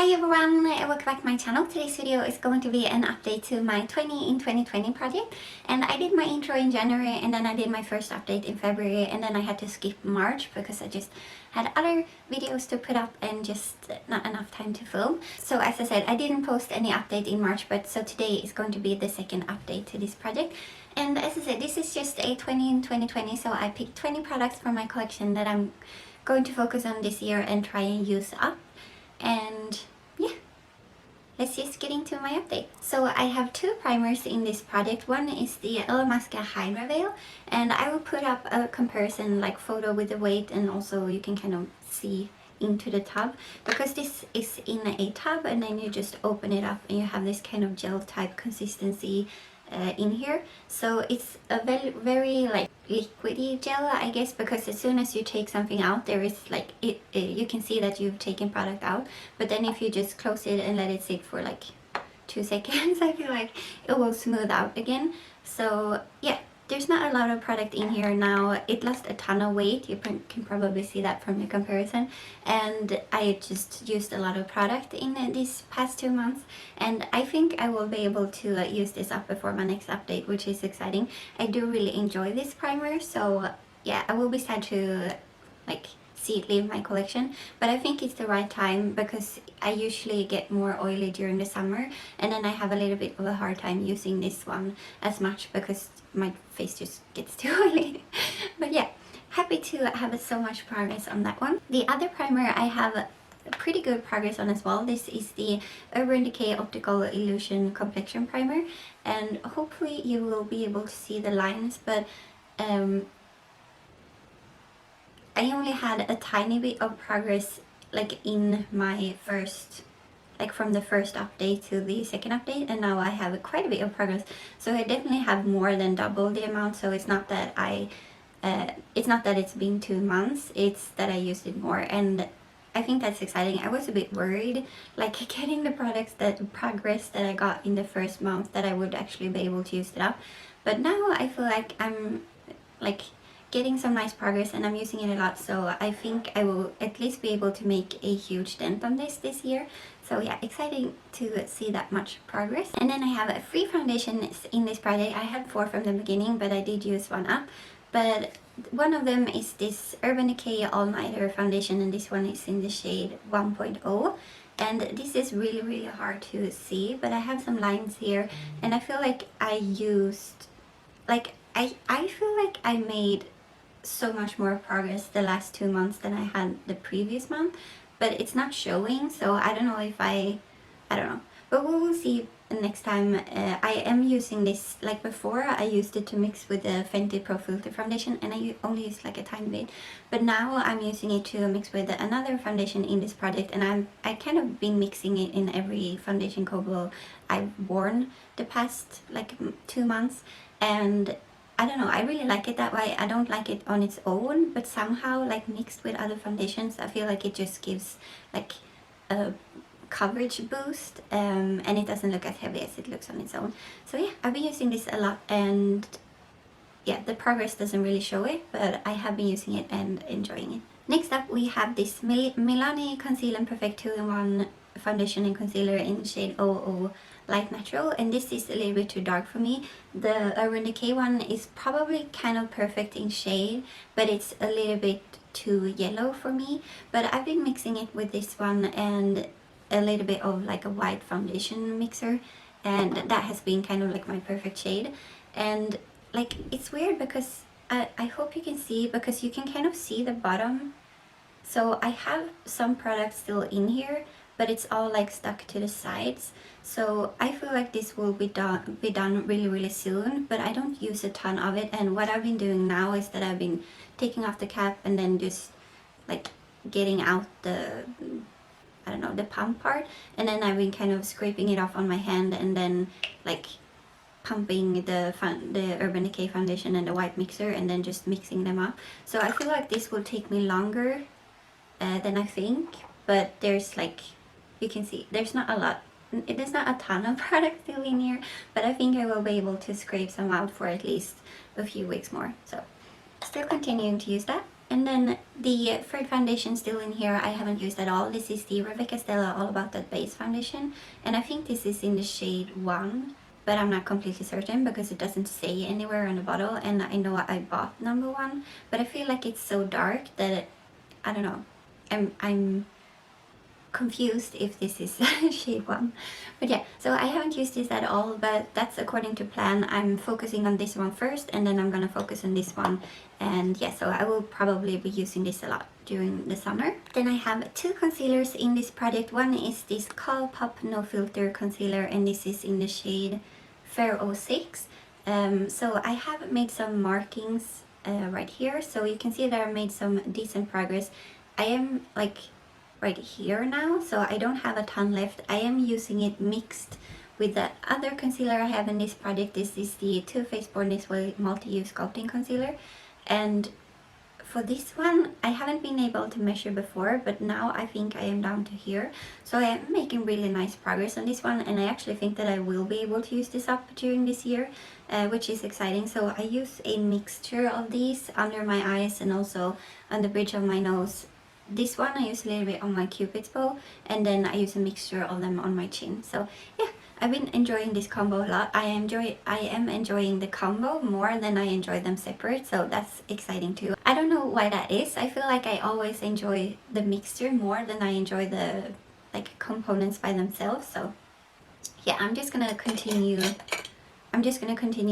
Hi everyone, welcome back to my channel. Today's video is going to be an update to my 20 in 2020 project, and I did my intro in January and then I did my first update in February, and then I had to skip March because I just had other videos to put up and just not enough time to film. So as I said, I didn't post any update in March, but so today is going to be the second update to this project. And as I said, this is just a 20 in 2020, so I picked 20 products from my collection that I'm going to focus on this year and try and use up. And yeah, let's just get into my update. So I have two primers in this project. One is the Illamasqua Hydra veil, and I will put up a comparison like photo with the weight, and also you can kind of see into the tub, because this is in a tub and then you just open it up and you have this kind of gel type consistency in here. So it's a very like liquidy gel, I guess, because as soon as you take something out, there is like you can see that you've taken product out, but then if you just close it and let it sit for like 2 seconds, I feel like it will smooth out again. So yeah, there's not a lot of product in here now. It lost a ton of weight, you can probably see that from the comparison, and I just used a lot of product in these past 2 months, and I think I will be able to use this up before my next update, which is exciting. I do really enjoy this primer, so yeah, I will be sad to like see it leave my collection, but I think it's the right time because I usually get more oily during the summer, and then I have a little bit of a hard time using this one as much because my face just gets too oily. But yeah, happy to have so much progress on that one. The other primer I have pretty good progress on as well. This is the Urban Decay Optical Illusion Complexion Primer, and hopefully you will be able to see the lines, but I only had a tiny bit of progress like in my first, like from the first update to the second update, and now I have quite a bit of progress. So I definitely have more than double the amount. So it's not that it's been 2 months, it's that I used it more, and I think that's exciting. I was a bit worried, like getting the progress that I got in the first month, that I would actually be able to use it up. But now I feel like I'm like getting some nice progress and I'm using it a lot, so I think I will at least be able to make a huge dent on this year. So yeah, exciting to see that much progress. And then I have 3 foundations in this project. I had 4 from the beginning, but I did use one up. But one of them is this Urban Decay All Nighter foundation, and this one is in the shade 1.0. And this is really hard to see, but I have some lines here, and I feel like I used, like I feel like I made so much more progress the last 2 months than I had the previous month, but it's not showing, so I don't know if I don't know, but we will see next time. I am using this, like before I used it to mix with the Fenty Pro Filter foundation, and I only used like a tiny bit, but now I'm using it to mix with another foundation in this project, and I kind of been mixing it in every foundation combo I've worn the past like 2 months, and I don't know, I really like it that way. I don't like it on its own, but somehow like mixed with other foundations, I feel like it just gives like a coverage boost, and it doesn't look as heavy as it looks on its own. So yeah, I've been using this a lot, and yeah, the progress doesn't really show it, but I have been using it and enjoying it. Next up we have this Milani Conceal and Perfect 2-in-1 foundation and concealer in shade 00 Light Natural, and this is a little bit too dark for me. The Urban Decay one is probably kind of perfect in shade, but it's a little bit too yellow for me. But I've been mixing it with this one and a little bit of like a white foundation mixer, and that has been kind of like my perfect shade. And like it's weird because I hope you can see, because you can kind of see the bottom. So I have some products still in here, but it's all like stuck to the sides. So I feel like this will be done really soon, but I don't use a ton of it. And what I've been doing now is that I've been taking off the cap and then just like getting out the, I don't know, the pump part, and then I've been kind of scraping it off on my hand and then like pumping the Urban Decay foundation and the white mixer and then just mixing them up. So I feel like this will take me longer than I think, but there's like, you can see there's not a lot, there's not a ton of product still in here, but I think I will be able to scrape some out for at least a few weeks more. So still continuing to use that. And then the third foundation still in here I haven't used at all. This is the Rebecca Stella All About That Base foundation, and I think this is in the shade 1, but I'm not completely certain because it doesn't say anywhere on the bottle, and I know I bought number 1, but I feel like it's so dark that I don't know. I'm confused if this is shade 1, but yeah, so I haven't used this at all, but that's according to plan. I'm focusing on this one first, and then I'm gonna focus on this one, and yeah, so I will probably be using this a lot during the summer. Then I have 2 concealers in this project. One is this Colourpop No Filter concealer, and this is in the shade Fair 06. So I have made some markings right here, so you can see that I made some decent progress. I am like right here now, so I don't have a ton left. I am using it mixed with the other concealer I have in this project. This is the Too Faced Born This Way Multi-Use Sculpting Concealer, and for this one I haven't been able to measure before, but now I think I am down to here, so I am making really nice progress on this one, and I actually think that I will be able to use this up during this year, which is exciting. So I use a mixture of these under my eyes and also on the bridge of my nose. This one I use a little bit on my cupid's bow, and then I use a mixture of them on my chin. So yeah, I've been enjoying this combo a lot. I am enjoying the combo more than I enjoy them separate, so that's exciting too. I don't know why that is. I feel like I always enjoy the mixture more than I enjoy the like components by themselves. So yeah, I'm just gonna continue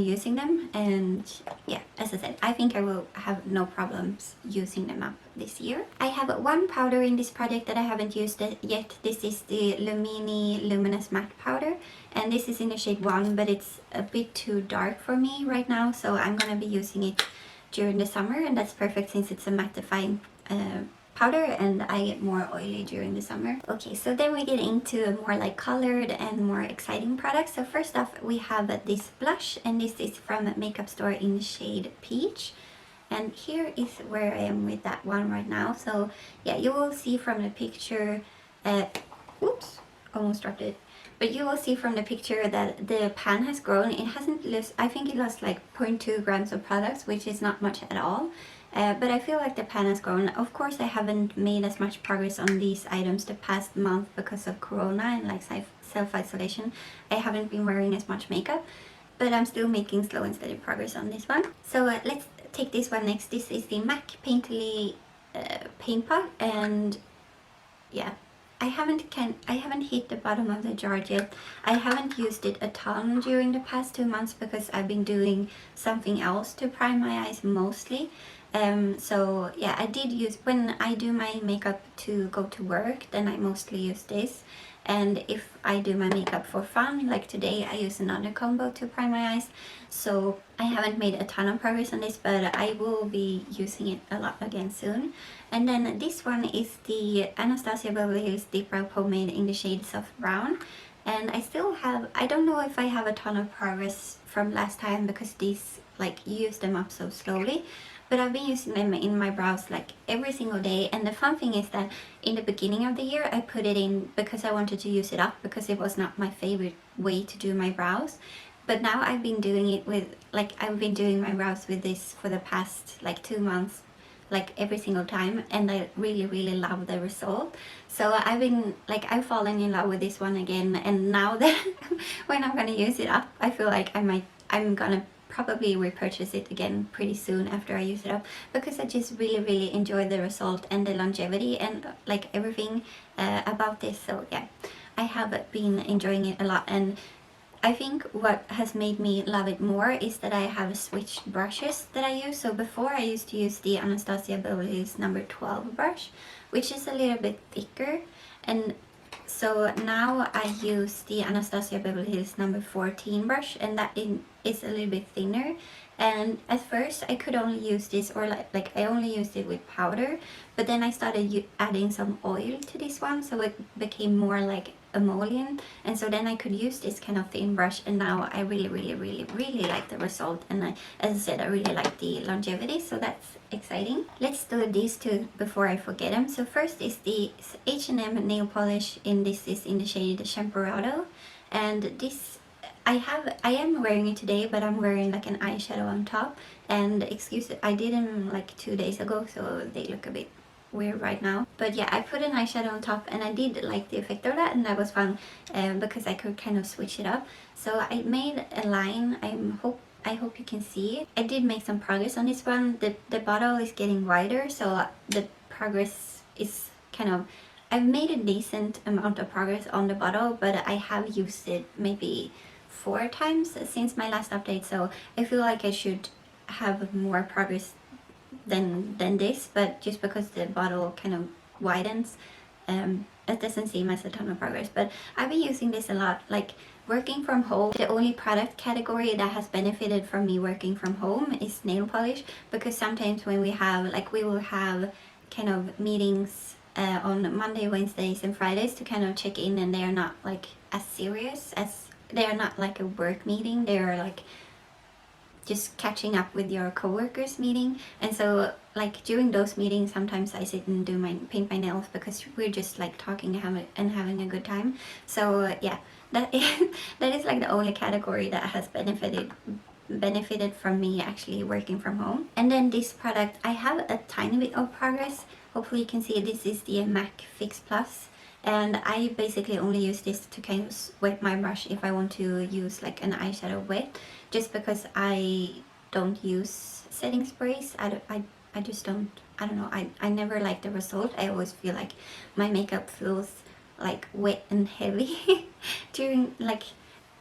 using them, and yeah, as I said, I think I will have no problems using them up this year. I have 1 powder in this project that I haven't used yet. This is the Lumene Matt powder, and this is in the shade 1, but it's a bit too dark for me right now, so I'm gonna be using it during the summer, and that's perfect since it's a mattifying powder and I get more oily during the summer. Okay, so then we get into more like colored and more exciting products. So first off, we have this blush, and this is from Makeup Store in shade Peach. And here is where I am with that one right now. So yeah, you will see from the picture, oops, almost dropped it. But you will see from the picture that the pan has grown. It hasn't lost, I think it lost like 0.2 grams of products, which is not much at all. But I feel like the pan has grown. Of course, I haven't made as much progress on these items the past month because of Corona and like self-isolation. I haven't been wearing as much makeup, but I'm still making slow and steady progress on this one. So let's take this one next. This is the MAC Painterly paint pot, and yeah, I haven't hit the bottom of the jar yet. I haven't used it a ton during the past 2 months because I've been doing something else to prime my eyes mostly. So yeah, I did use, when I do my makeup to go to work, then I mostly use this. And if I do my makeup for fun, like today, I use another combo to prime my eyes. So I haven't made a ton of progress on this, but I will be using it a lot again soon. And then this one is the Anastasia Beverly Hills Deep Brow Pomade in the shade Soft Brown. And I still have, I don't know if I have a ton of progress from last time because these, like, you use them up so slowly. But I've been using them in my brows like every single day, and the fun thing is that in the beginning of the year I put it in because I wanted to use it up because it was not my favorite way to do my brows. But now I've been doing it with, like, I've been doing my brows with this for the past like 2 months, like every single time, and I really love the result. So I've been like, I've fallen in love with this one again, and now that when I'm gonna use it up, I feel like I'm gonna probably repurchase it again pretty soon after I use it up, because I just really enjoy the result and the longevity and like everything about this. So yeah, I have been enjoying it a lot, and I think what has made me love it more is that I have switched brushes that I use. So before I used to use the Anastasia Beverly Hills number 12 brush, which is a little bit thicker, and so now I use the Anastasia Beverly Hills number 14 brush, and that is a little bit thinner. And at first I could only use this, or like I only used it with powder, but then I started adding some oil to this one, so it became more like emollient, and so then I could use this kind of thin brush, and now I really like the result, and as I said, I really like the longevity, so that's exciting. Let's do these two before I forget them. So first is the H&M nail polish, and this is in the shade Champorado, and this I am wearing it today, but I'm wearing like an eyeshadow on top. And excuse it, I did them like 2 days ago, so they look a bit weird right now. But yeah, I put an eyeshadow on top, and I did like the effect of that, and that was fun because I could kind of switch it up. So I made a line. I hope you can see it. I did make some progress on this one. The bottle is getting wider, so the progress is kind of, I've made a decent amount of progress on the bottle, but I have used it maybe 4 times since my last update, so I feel like I should have more progress than this, but just because the bottle kind of widens, it doesn't seem as a ton of progress. But I've been using this a lot, like working from home. The only product category that has benefited from me working from home is nail polish, because sometimes when we have, like, we will have kind of meetings on Monday, Wednesdays and Fridays to kind of check in, and they are not like as serious as, they are not like a work meeting, they are like just catching up with your coworkers meeting. And so like during those meetings, sometimes I sit and paint my nails, because we're just like talking and having a good time. So yeah, that is like the only category that has benefited from me actually working from home. And then this product, I have a tiny bit of progress. Hopefully you can see this is the MAC Fix Plus, and I basically only use this to kind of wet my brush if I want to use like an eyeshadow wet, just because I don't use setting sprays. I just don't, I don't know, I never like the result. I always feel like my makeup feels like wet and heavy during like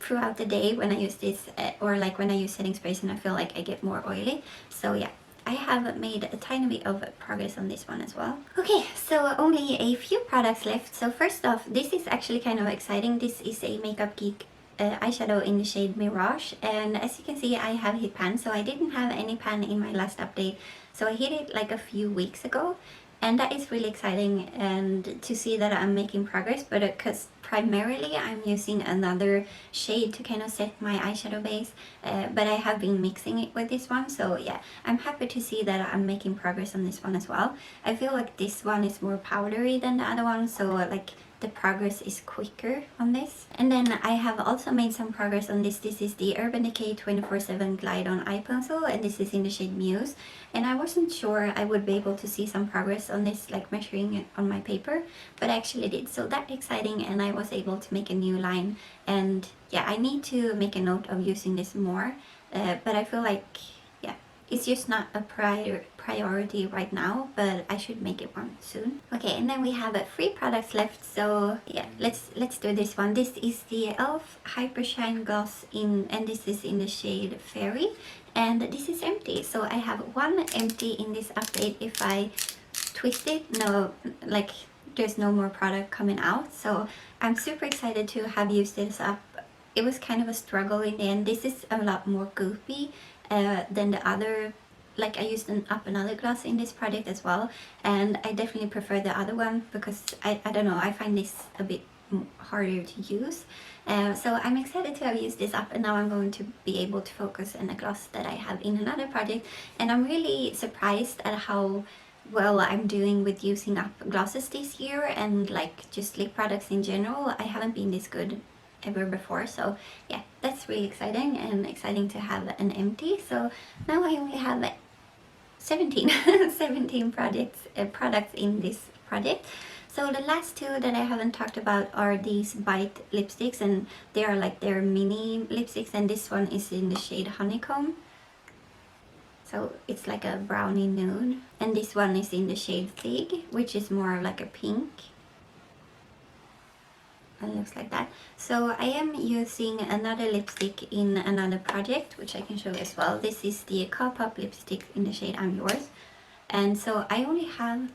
throughout the day when I use this, or like when I use setting sprays, and I feel like I get more oily. So yeah, I have made a tiny bit of progress on this one as well. Okay, so only a few products left. So first off, this is actually kind of exciting. This is a Makeup Geek eyeshadow in the shade Mirage, and as you can see, I have hit pan. So I didn't have any pan in my last update, so I hit it like a few weeks ago, and that is really exciting, and to see that I'm making progress. But because primarily I'm using another shade to kind of set my eyeshadow base, but I have been mixing it with this one. So yeah, I'm happy to see that I'm making progress on this one as well. I feel like this one is more powdery than the other one, so like the progress is quicker on this. And then I have also made some progress on this. This is the Urban Decay 24/7 Glide On Eye Pencil, and this is in the shade Muse. And I wasn't sure I would be able to see some progress on this, like measuring it on my paper, but I actually did. So that's exciting, and I was able to make a new line. And yeah, I need to make a note of using this more, but I feel like, yeah, it's just not a priority right now, but I should make it one soon. Okay, and then we have 3 products left. So yeah, let's do this one. This is the e.l.f. Hyper Shine Gloss and this is in the shade Fairy, and this is empty. So I have 1 empty in this update. If I twist it, no, like there's no more product coming out. So I'm super excited to have used this up. It was kind of a struggle in the end. This is a lot more goopy than the other. Like I used another gloss in this project as well, and I definitely prefer the other one because I don't know, I find this a bit harder to use. So I'm excited to have used this up, and now I'm going to be able to focus on a gloss that I have in another project. And I'm really surprised at how well I'm doing with using up glosses this year, and like just lip products in general. I haven't been this good ever before, so yeah, that's really exciting, and exciting to have an empty. So now I only have 17 products in this project. So the last 2 that I haven't talked about are these Bite lipsticks, and they are like their mini lipsticks, and this one is in the shade Honeycomb. So it's like a brownie nude, and this one is in the shade Fig, which is more like a pink. It looks like that. So I am using another lipstick in another project, which I can show as well. This is the Colourpop lipstick in the shade I'm Yours, and so I only have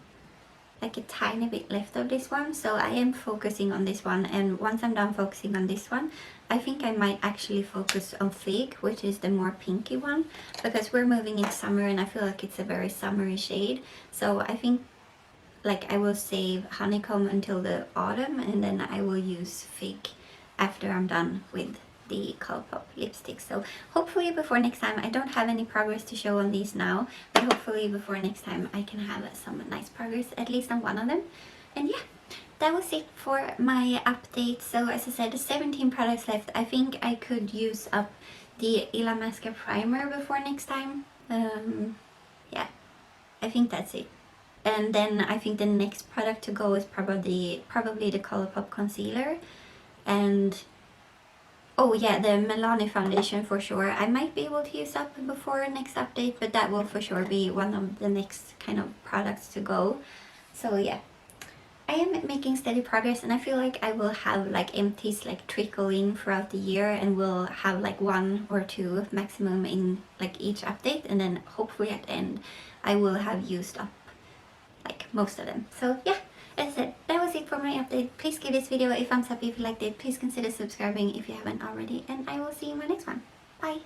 like a tiny bit left of this one, so I am focusing on this one. And once I'm done focusing on this one, I think I might actually focus on Fig, which is the more pinky one, because we're moving in summer and I feel like it's a very summery shade. So I think like I will save Honeycomb until the autumn, and then I will use Fig after I'm done with the Colourpop lipstick. So hopefully before next time, I don't have any progress to show on these now, but hopefully before next time I can have some nice progress at least on one of them. And yeah, that was it for my update. So as I said, 17 products left. I think I could use up the Illamasqua primer before next time. Yeah, I think that's it. And then I think the next product to go is probably the Colourpop concealer. And oh yeah, the Milani foundation for sure. I might be able to use up before next update, but that will for sure be one of the next kind of products to go. So yeah, I am making steady progress, and I feel like I will have like empties like trickle in throughout the year, and we'll have like 1 or 2 maximum in like each update, and then hopefully at the end I will have used up like most of them. So yeah, as I said, that was it for my update. Please give this video a thumbs up if you liked it. Please consider subscribing if you haven't already, and I will see you in my next one. Bye!